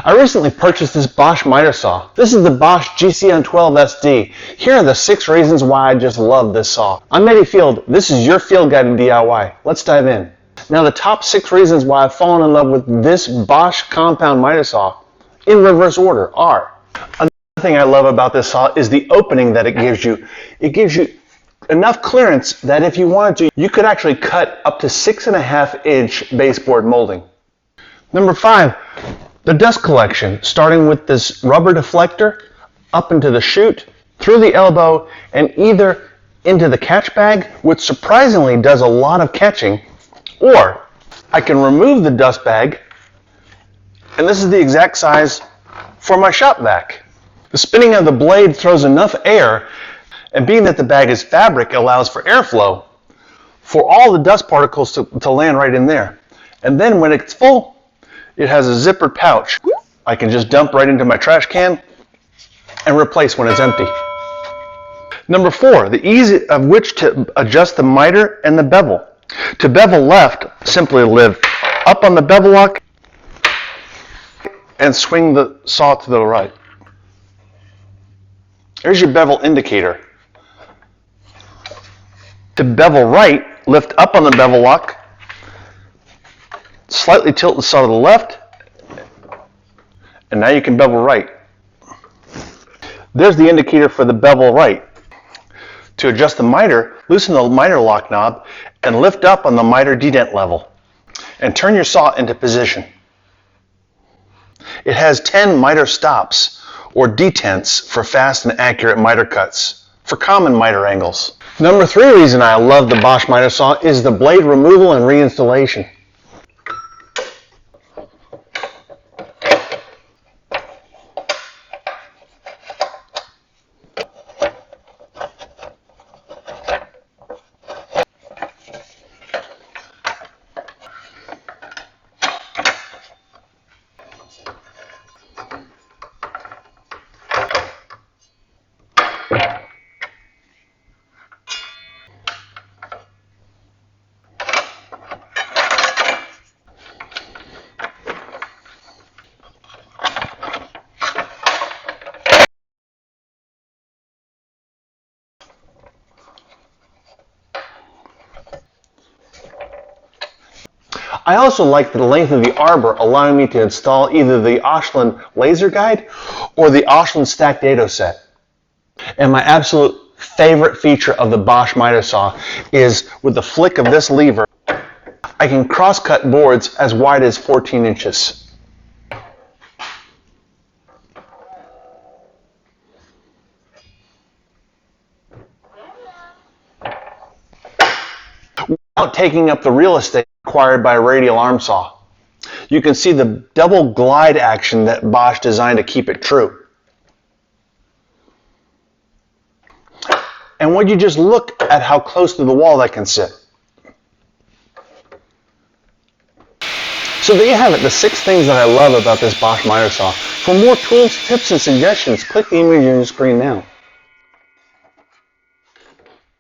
I recently purchased this Bosch Miter Saw. This is the Bosch GCM12SD. Here are the 6 reasons why I just love this saw. I'm Eddie Field. This is your field guide in DIY. Let's dive in. Now the top 6 reasons why I've fallen in love with this Bosch compound miter saw in reverse order are: another thing I love about this saw is the opening that it gives you. It gives you enough clearance that if you wanted to, you could actually cut up to 6.5-inch baseboard molding. Number 5, the dust collection, starting with this rubber deflector up into the chute, through the elbow, and either into the catch bag, which surprisingly does a lot of catching, or I can remove the dust bag, and this is the exact size for my shop vac. The spinning of the blade throws enough air, and being that the bag is fabric, allows for airflow for all the dust particles to land right in there. And then when it's full, it has a zippered pouch. I can just dump right into my trash can and replace when it's empty. Number 4, the ease of which to adjust the miter and the bevel. To bevel left, simply lift up on the bevel lock and swing the saw to the right. There's your bevel indicator. To bevel right, lift up on the bevel lock, slightly tilt the saw to the left, and now you can bevel right. There's the indicator for the bevel right. To adjust the miter, loosen the miter lock knob and lift up on the miter dedent level and turn your saw into position. It has 10 miter stops or detents for fast and accurate miter cuts for common miter angles. Number 3 reason I love the Bosch Miter Saw is the blade removal and reinstallation. I also like the length of the arbor, allowing me to install either the Oshlun laser guide or the Oshlun stacked Dado set. And my absolute favorite feature of the Bosch Miter Saw is with the flick of this lever, I can cross-cut boards as wide as 14 inches. Without taking up the real estate required by a radial arm saw. You can see the double glide action that Bosch designed to keep it true. And would you just look at how close to the wall that can sit. So there you have it, the 6 things that I love about this Bosch Miter Saw. For more tools, tips, and suggestions, click the image on your screen now.